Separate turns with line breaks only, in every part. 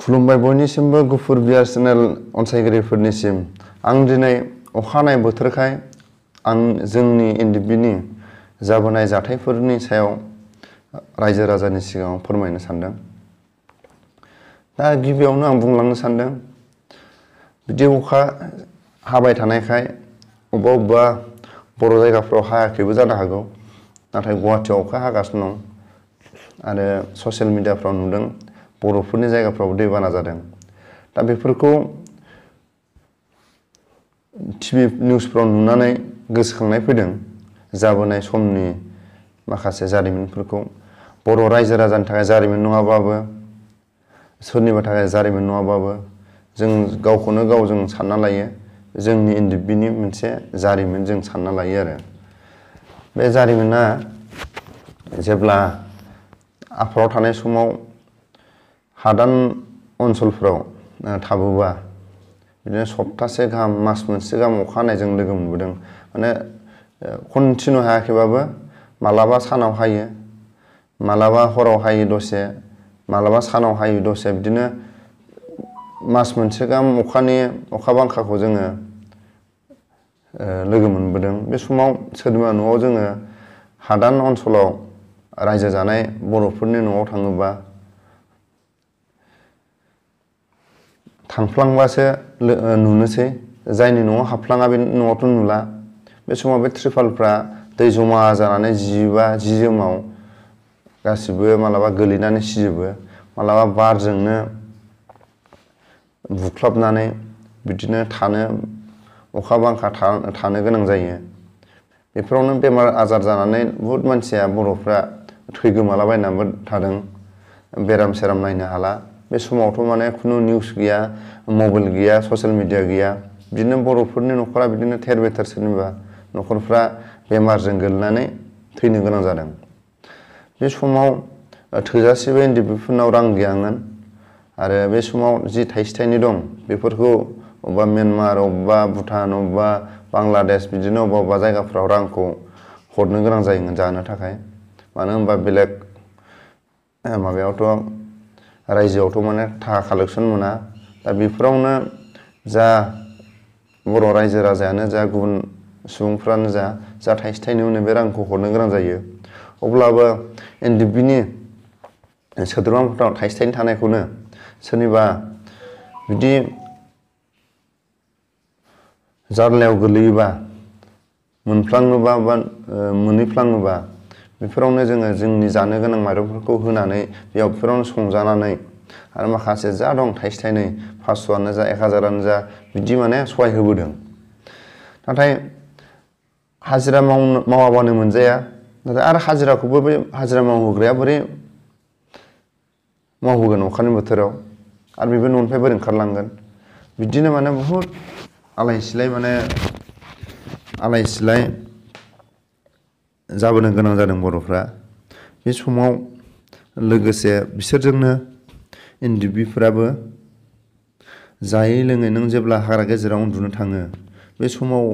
खुलुमबाय बयनिसिमबो गुफुर बियार चेनेल अनसायगिरिफोरनिसिम आं दिनै अखानाय बोथोरखाय आं जोंनि एनडिबिनि जाबोनाय जाथायफोरनि सायाव रायजो राजानि सिगाङाव फोरमायनो सानदों। दा गिबियावनो आं बुंलांनो सानदों बिदि अखा हाबाय थानायखाय अबेबा बर' जायगाफ्राव हायाखैबो जानो हागौ, नाथाय गुवाहाटीआव अखा हागासिनो दं आरो ससियेल मिडियाफ्राव नुदों बर'फोरनि जायगाफ्राव दैबाना जादों। दा बेफोरखौ टिभि निउसफ्राव नुनानै गोसोखांनाय फैदों जाबोनाय समनि माखासे जारिमिनफोरखौ। बर' रायजो राजानि थाखाय जारिमिन नङाबाबो, सोरनिबा थाखाय जारिमिन नङाबाबो, जों गावखौनो गाव जों सानना लायो जोंनि एनडिबिनि मोनसे जारिमिन जों सानना लायो आरो। बे जारिमिना जेब्ला आफादाव थानाय समाव हादान ओनसोलफ्राव थाबोबा बिदिनो सप्तासे गाहाम मास मोनसे गाहाम अखा हानायजों लोगो मोनबोदों। माने कन्टिनिउ हायाखैबाबो मालाबा सानाव हायो, मालाबा हराव हायो दसे, मालाबा सानाव हायो दसे, बिदिनो मास मोनसे गाहाम अखा बांखाखौ जोङो लोगो मोनबोदों। बे समाव सोरनिबा न'आव जोङो हादान ओनसोलाव रायजो जानाय बर'फोरनि न'आव थाङोबा थांफ्लांबासो नुनोसै, जायनि न'आव हाबफ्लाङा बे न'आवथ' नुला। बे समाव बे त्रिपालफ्रा दै जमा जानानै जियोबा जि जोमाव गासिबो मालाबा गोलैनानै सिजोबो, मालाबा बारजोंनो बुख्लाबनानै बिदिनो अखा बांखा थानो गोनां जायो। बेफोरावनो बेमार आजार जानानै बुहुद मानसिया बर'फ्रा थैगोमालाबायनानैबो थादों, बेराम सेराम नायनो हाला। बे समावथ' माने खुनु निउस गैया, मबाइल गैया, ससियेल मिडिया गैया। बिदिनो बर'फोरनि न'खरा बिदिनो थेर बेथेर, सोरनिबा न'खरफ्रा बेमारजों गोलैनानै थैनो गोनां जादों। बे समाव थोजासेबो एनडिबिफोरनाव रां गैयामोन आरो बे समाव जि थाइसे थाइनै दं बेफोरखौ अबेबा म्यानमार, अबेबा भुटान, अबेबा बांलादेश, बिदिनो अबेबा जायगाफ्राव रांखौ हरनो गोनां जायोमोन जानो थाखाय। मानो होनबा बेलेग माबायावथ' रायजोआवथ' माने थाखा कालेक्सन मोना। दा बेफोरावनो जा बर' रायजो राजायानो जा, गुबुन सुबुंफ्रानो जा थाइसे थाइनै मोनो बे रांखौ हरनो गोनां जायो। अब्लाबो एनडिबिनि सोद्रोमाफोरनाव थाइसे थाइनै थानायखौनो सोरनिबा बिदि जार्लायाव गोलैयोबा, मोनफ्लाङोबा बा मोनहैफ्लाङोबा बेफोरावनो जोङो जोंनि जानो गोनां माइरंफोरखौ होनानै बेफोरावनो संजानानै आरो माखासे जा दं थाइसे थाइनै 500आनो जा 1000आनो जा बिदि माने सहाय होबोदों। नाथाय हाजिरा मावाबानो मोनजाया। नाथाय आरो हाजिराखौबो बे हाजिरा मावहोग्राया बोरै मावहोगोन अखानि बोथोराव, आरो बेबो न'निफ्राय बोरै ओंखारलांगोन। बिदिनो माने बुहुद आलाय सिलाय जाबोनो गोनां जादों बर'फ्रा। बे समाव लोगोसे बिसोरजोंनो एनडिबिफोराबो जायै लोङै नों जेब्ला हाग्रा गेजेराव उन्दुनो थाङो बे समाव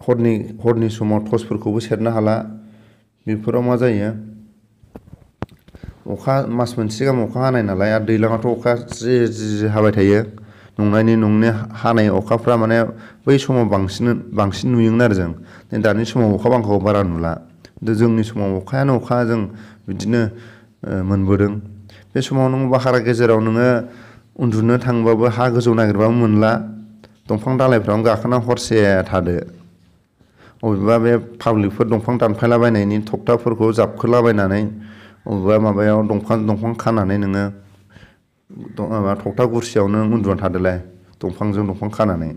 हरनि समाव टर्चफोरखौबो सेरनो हाला। बेफोराव मा जायो, मास मोनसे गाहाम अखा हानाय नालाय, आरो दैज्लाङाथ' अखा जि हाबाय थायो। नंनायनि हानाय अखाफ्रा माने बै समाव बांसिन नुयोमोन आरो जों। दानि समाव अखा बांखाखौ बारा नुला। जोंनि समाव अखायानो अखा जों बिदिनो मोनबोदों। बे समाव नों हाग्रा गेजेराव नोङो उन्दुनो थांबाबो हा गोजौ नागिरबाबो मोनला। दंफां दालाइफ्रावनो गाखोना हरसे थादो। अबेबा बे पाब्लिकफोर दंफां दानफायलाबायनायनि थखथाफोरखौ जाबखोलाबायनानै अबेबा माबायाव दंफां खानानै नोङो थखथा गुरसियावनो उन्दुना थादोलाय, दंफांजों दंफां खानानै।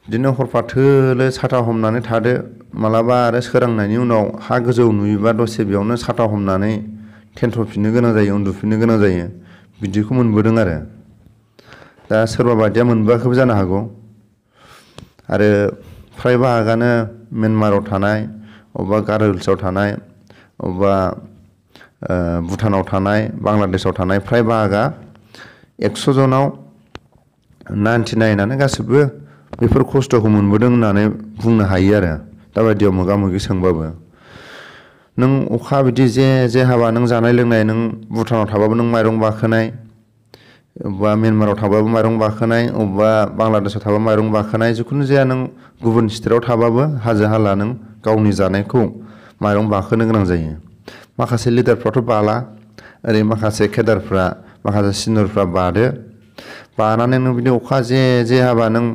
बिदिनो हरफा थोलो साथा हमनानै थादो। मालाबा आरो सोरांनायनि उनाव हा गोजौ नुयोबा दसे बेयावनो साथा हमनानै थेन्थ'फिननो गोनां जायो, उन्दुफिननो गोनां जायो। बिदिखौ मोनबोदों आरो। दा सोरबा बायदिया मोनबोआखैबो जानो हागौ। आरो फ्राय बाहागानो म्यानमाराव थानाय, अबेबा गार' हिल्सआव थानाय, अबेबा भुटानाव थानाय, बांलादेशआव थानाय फ्राय बाहागा 100 जनाव 99आनो गासिबो बेफोर खस्थ'खौ मोनबोदों होननानै बुंनो हायो आरो दाबायदियाव मोगा मोगि सोंबाबो। नों अखा बिदि जे हाबा नों जानाय लोंनाय नों भुटानाव थाबाबो नों माइरं बाखोनाय अबेबा म्यानमाराव थाबाबो माइरं बाखोनाय अबेबा बांलादेशआव थाबाबो माइरं बाखोनाय जिखुनु जाया नों गुबुन स्टेटआव थाबाबो हाजो हाला नों गावनि जानायखौ माइरं बाखोनो गोनां जायो। माखासे लिडारफ्राथ' बाला ओरै माखासे केदारफ्रा माखासे सिनियरफ्रा बादो बानानै नों बिदि अखा जे हाबा नों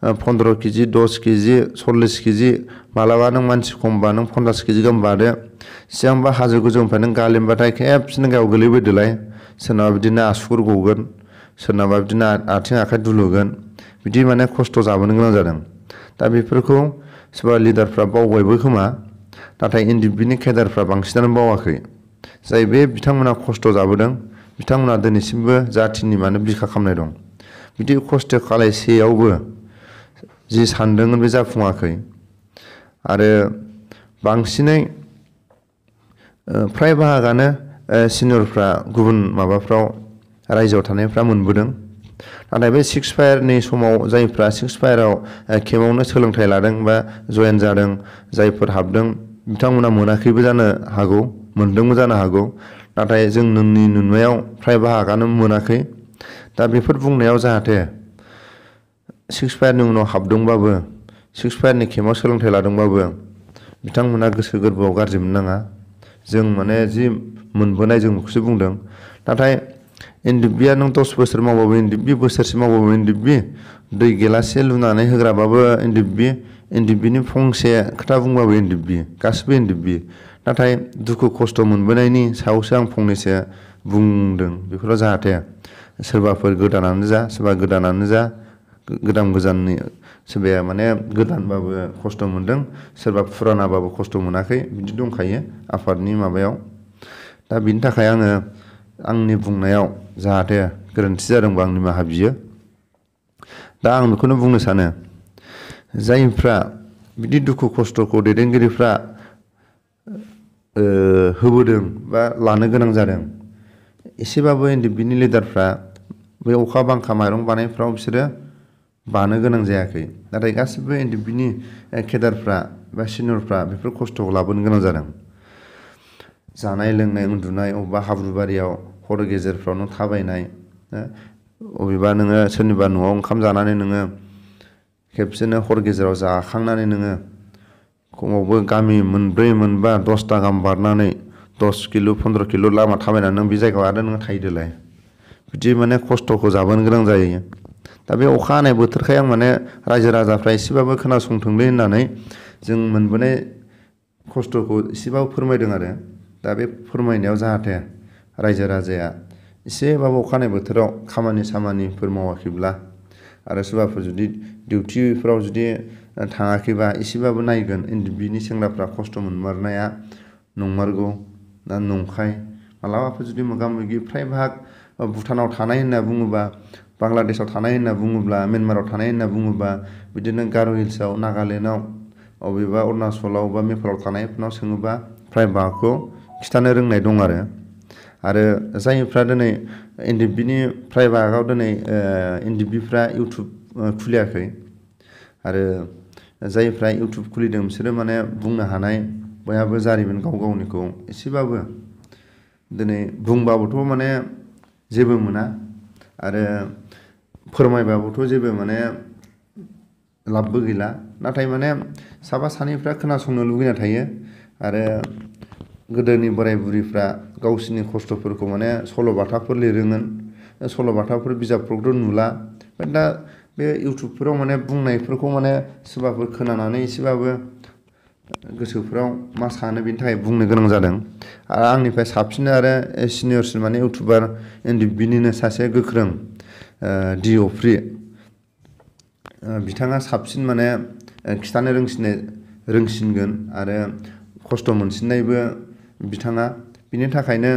15 केजि 10 केजि 40 केजि मालाबा नों मानसि खमबा नों 50 केजि गाहाम बादो सिगांबा हाजो गोजौनिफ्राय नों गालिनबाथाय खेबसेनो गायाव गोलैबोदोलाय सोरनाबा बिदिनो आसुगुर गगोन सोरनाबा बिदिनो आथिं आखाइ दुलुगोन बिदि माने खस्थ' जाबोनो गोनां जादों। दा बेफोरखौ सोरबा लिडारफ्रा बावबायबो खोमा नाथाय एनडिएफबिनि केदारफ्रा बांसिनानो बावाखै। जाय बे बिथांमोना खस्थ' जाबोदों बिथांमोना दिनैसिमबो जाथिनि माने बिखा खामनाय दं। बिदि खस्थ' खालायसेयावबो जि सानदोंमोन बे जाफुङाखै आरो बांसिनै फ्राय बाहागानो सिनियरफ्रा गुबुन माबाफ्राव रायजोआव थानायफ्रा मोनबोदों। नाथाय बे 6 फायारनि समाव जायफ्रा 6 फायाराव केम्पआवनो सोलोंथाइ लादों बा जयेन जादों जायफोर हाबदों बिथांमोना मोनाखैबो जानो हागौ मोनदोंबो जानो हागौ नाथाय जोंनि नुनायाव फ्राय बाहागानो मोनाखै। दा बेफोर बुंनायाव जाहाथे 6 फायारनि उनाव हाबदोंबाबो 6 फायारनि केम्पआव सोलोंथाइ लादोंबाबो बिथांमोना गोसो गोरबोआव गाज्रि मोननाङा। जों माने जि मोनबोनाय जों बेखौसो बुंदों। नाथाय एनडिएफबिया नों 10 बोसोर मावबाबो एनडिएफबि बोसोरसे मावबाबो एनडिएफबि दै गिलाससे लुनानै होग्राबाबो एनडिएफबिनि फंसे खोथा बुंबाबो एनडिएफबि गासिबो एनडिएफबि। नाथाय दुखु खस्थ' मोनबोनायनि सायावसो आं फंनैसो बुंदों। बेफोराव जाहाथे सोरबाफोर गोदानानो जा सोरबा गोदानानो जा गोजाननि सोरबाया माने गोदानबाबो खस्थ' मोनदों सोरबा फुरानाबाबो खस्थ' मोनाखै बिदि दंखायो आफादनि माबायाव। दा बिनि थाखाय आङो आंनि बुंनायाव जाहाथे गोरोन्थि जादोंबा आं निमाहा बियो। दा आं बेखौनो बुंनो सानो जायफ्रा बिदि दुखु खस्थ'खौ दैदेनगिरिफ्रा होबोदों बा लानो गोनां जादों एसेबाबो एनडिएफबिनि लिडारफ्रा बे अखा बांखा माइरं बानायफ्राव बिसोरो बानो गोनां जायाखै। नाथाय गासिबो एनडिएफबिनि केदारफ्रा बा सिनियरफ्रा बेफोर खस्थ'खौ लाबोनो गोनां जादों। जानाय लोंनाय उन्दुनाय अबेबा हाब्रुबारियाव हर गेजेरफ्राव नों थाबायनाय अबेबा नोङो सोरनिबा न'आव ओंखाम जानानै नोङो खेबसेनो हर गेजेराव जाखांनानै नोङो खमावबो गामि मोनब्रै मोनबा 10ता गाहाम बारनानै 10 किल' 15 किल' लामा थाबायनानै नों बे जायगायाव आरो नोङो थाहैदोलाय बिदि माने खस्थ'खौ जाबोनो गोनां जायो। दा बे अखा हानाय बोथोरखाय आं माने रायजो राजाफ्रा एसेबाबो खोनासंथोंलै होननानै जों मोनबोनाय खस्थ'खौ एसेबाबो फोरमायदों आरो दा बे फोरमायनायाव जाहाथे रायजो राजाया एसेबाबो अखा हानाय बोथोराव खामानि सामानिफोर मावाखैब्ला आरो सोरबाफोर जुदि डिउटिफ्राव जुदि थाङाखैबा एसेबाबो नायगोन एनडिएफबिनि सेंग्राफ्रा खस्थ' मोनमारनाया नंमारगौ ना नंखाय मालाबाफोर जुदि मोगा मोगि फ्राय भाग भुटानाव थानाय होनना बुङोबा बांलादेशआव थानाय होनना बुङोब्ला म्यानमाराव थानाय होनना बुङोबा बिदिनो गार' हिल्सआव नागालेण्डआव अबेबा अरुणाचलाव बा मेघालयआव थानायफोरनाव सोङोबा फ्राय भागखौ खिथानो रोंनाय दं आरो जायफ्रा दिनै एनडिएफबिनि फ्राय भागाव दिनै एनडिएफबिफ्रा इउटुब खुलियाखै आरो जायफ्रा इउटुब खुलिदों बिसोरो माने बुंनो हानाय बयहाबो जारिमिन गाव गावनिखौ एसेबाबो दिनै बुंबाबोथ' माने जेबो मोना आरो फोरमायबाबोथ' जेबो माने लाबबो गैला। नाथाय माने साफा सानैफ्रा खोनासंनो लुगैना थायो आरो गोदोनि बोराय बुरिफ्रा गावसिनि खस्थ'फोरखौ माने सल'बाथाफोर लिरोमोन सल'बाथाफोर बिजाबफोरखौथ' नुला दा बे इउटुबफोराव माने बुंनायफोरखौ माने सोरबाफोर खोनानानै एसेबाबो गोसोफ्राव मा सानो बेनि थाखाय बुंनो गोनां जादों। आरो आंनिफ्राय साबसिन आरो सिनियरसिन माने इउटुबार एनडिएफबिनिनो सासे गोख्रों डिअफ्रि बिथाङा साबसिन माने खिथानो रोंसिनगोन आरो खस्थ' मोनसिननायबो बिथाङा बिनि थाखायनो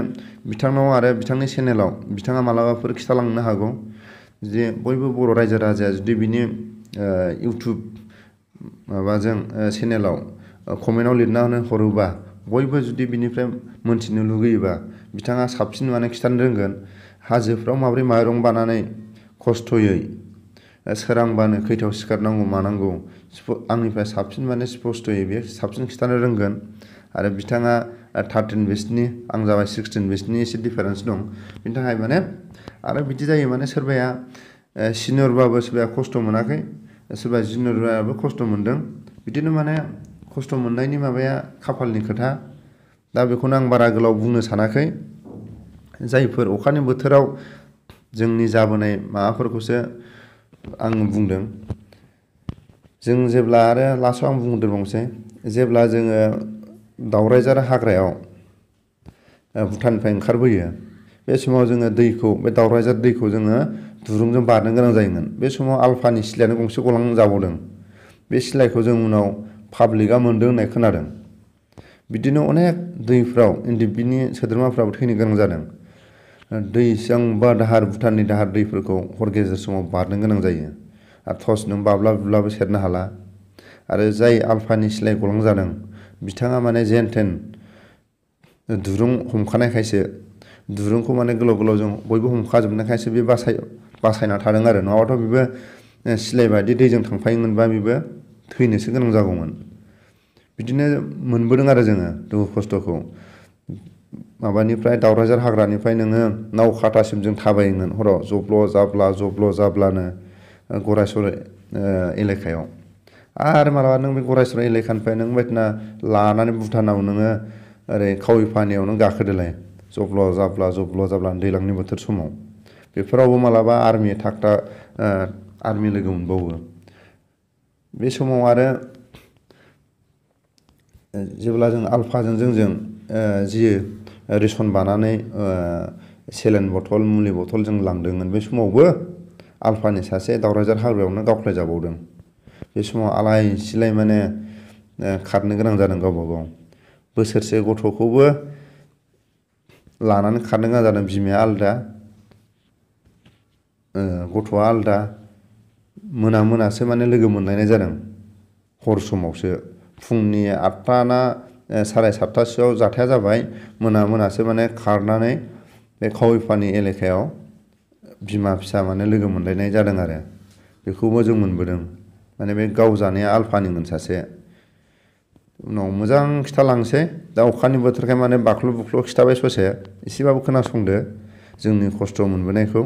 बिथांनाव आरो बिथांनि चेनेलाव बिथाङा मालाबाफोर खिथालांनो हागौ जे बयबो बर' रायजो राजाया जुदि बिनि इउटुब माबाजों चेनेलाव कमेन्टआव लिरना हरोबा बयबो जुदि बिनिफ्राय मोनथिनो लुगैयोबा बिथाङा साबसिन माने खिथानो रोंगोन हाजोफ्राव माब्रै माइरं बानानै खस्थ'यै सोरांबानो खैथायाव सिखारनांगौ मानांगौ आंनिफ्राय साबसिन माने स्पस्थ'यै बे साबसिन खिथानो रोंगोन आरो बिथाङा 13 बेचनि आं जाबाय 16 बेचनि एसे डिफारेन्स दं। बिनि थाखाय माने आरो बिदि जायो माने सोरबाया सिनियरबाबो सोरबाया खस्थ' मोनाखै, सोरबा जुनियरबाबो खस्थ' मोनदों। बिदिनो माने खस्थ' मोननायनि माबाया खाफालनि खोथा। दा बेखौनो आं बारा गोलाव बुंनो सानाखै। जायफोर अखानि बोथोराव जोंनि जाबोनाय माबाफोरखौसो आं बुंदों। जों जेब्ला आरो लास्टआव आं बुंदेरबावनोसै, जेब्ला जोङो दावरायझार हाग्रायाव भुटाननिफ्राय ओंखारबोयो, बे समाव जोङो दैखौ, बे दावरायझार दैखौ जोङो दुरुंजों बारनो गोनां जायोमोन। बे समाव आलफानि सिलायानो गंसे गलांजाबावदों। बे सिलायखौ जों उनाव पाब्लिकआ मोनदों होननाय खोनादों। बिदिनो अनेक दैफ्राव एनडिएफबिनि सोद्रोमाफ्राबो थैनो गोनां जादों। दैजोंबा दाहार, भुटाननि दाहार दैफोरखौ हर गेजेर समाव बारनो गोनां जायो। आरो टर्च नों बाब्ला बुब्लाबो सेरनो हाला। आरो जाय आलफानि सिलाय गलांजादों बिथाङा माने जेन थेन दुरुं हमखानायखायसो, दुरुंखौ माने गोलाव गोलाव जों बयबो हमखाजोबनायखायसो बे बासायना थादों आरो। नङाबाथ' बेबो सिलाय बायदि दैजों थांफायोमोनबा बेबो थैनोसो गोनां जागौमोन। बिदिनो मोनबोदों आरो जोङो दुखु खस्थ'खौ। माबानिफ्राय दावरायझार हाग्रानिफ्राय नोङो नावखातासिम जों थाबायोमोन हराव जब्ल' जाब्लानो गरायसर एलेखायाव। आरो मालाबा नों बे गरायसर एलेखानिफ्राय नों बायदिना लानानै भुटानाव नोङो ओरै खाविफानियाव नों गाखोदोलाय जब्ल' जाब्ला दैज्लांनि बोथोर समाव। बेफोरावबो मालाबा आर्मि लोगो मोनबावो। बे समाव आरो जेब्ला जों आलफाजों जोंजों जि रेसन बानानै सेलेन बथल, मुलि बथल जों लांदोंमोन, बे समावबो आलफानि सासे दावरायझार हाग्रायावनो गावख्लायजाबावदों। बे समाव आलाय सिलाय माने खारनो गोनां जादों गावबा गाव। बोसोरसे गथ'खौबो लानानै खारनो गोनां जादों। बिमाया आलदा, गथ'आ आलदा। मोनासो माने लोगो मोनलायनाय जादों। हर समावसो, फुंनि 8टा ना 7:30सोआव जाथाया जाबाय। मोनासो माने खारनानै बे खाविफानि एलेखायाव बिमा फिसा माने लोगो मोनलायनाय जादों आरो। बेखौबो जों मोनबोदों। माने बे गावजानाया आलफानिमोन सासे। उनाव मोजां खिथालांसै। दा अखानि बोथोरखाय माने बाख्लु बुख्लु खिथाबाय ससे, एसेबाबो खोनासंदो जोंनि खस्थ' मोनबोनायखौ।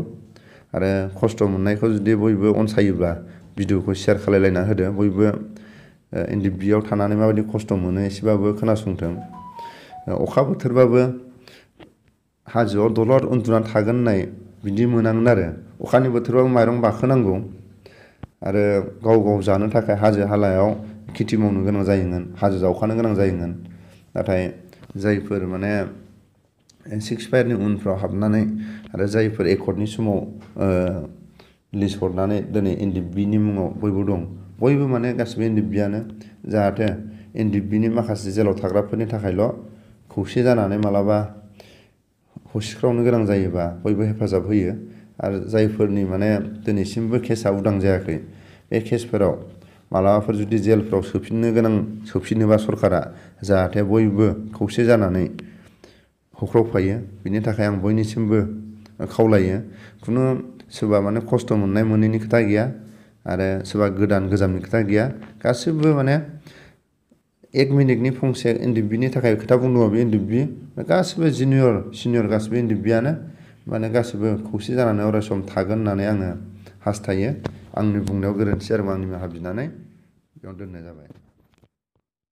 आरो खस्थ' मोननायखौ जुदि बयबो अनसायोब्ला भिडिअखौ शेयार खालायलायना होदो। बयबो एनडिएफबियाव थानानै माबायदि खस्थ' मोनो एसेबाबो खोनासंथों। अखा बोथोरबाबो हाजोआव दलर उन्दुनानै थागोन होननाय बिदि मोनामोन आरो। अखानि बोथोरबाबो माइरं बाखोनांगौ। आरो गाव जानो थाखाय हाजो हालायाव खेथि मावनो गोनां जायोमोन, हाजो जावखानो गोनां जायोमोन। नाथाय जायफोर माने 6 उनफ्राव हाबनानै आरो जायफोर एकर्डनि समाव लिस्ट हरनानै दिनै एनडिएफबिनि मुङाव बयबो दं, बयबो माने गासिबो एनडिएफबियानो। जाहाथे एनडिएफबिनि माखासे जेलाव थाग्राफोरनि थाखायल' खौसे जानानै मालाबा हसिख्रावनो गोनां जायोबा बयबो हेफाजाब होयो। आरो जायफोरनि माने दिनैसिमबो केसआ उदां जायाखै, बे केसफोराव मालाबाफोर जुदि जेलफ्राव सोफिनोबा सरकारा, जाहाथे बयबो खौसे जानानै होख्रावफायो। बिनि थाखाय आं बयनिसिमबो खावलायो। खुनु सोरबा माने खस्थ' मोननाय मोनैनि खोथा गैया, आरो सोरबा गोदान गोजामनि खोथा गैया। गासिबो माने 1 मिनिटनि फंसे एनडिएफबिनि थाखाय खोथा बुंदोंबा बे एनडिएफबि, गासिबो सिनियर गासिबो एनडिएफबियानो माने गासिबो खौसे जानानै अरायसम थागोन होननानै आङो हास्थायो। आंनि बुंनायाव गोरोन्थि जादोंबा आं निमाहा बिनानै बेयावनो दोननाय जाबाय।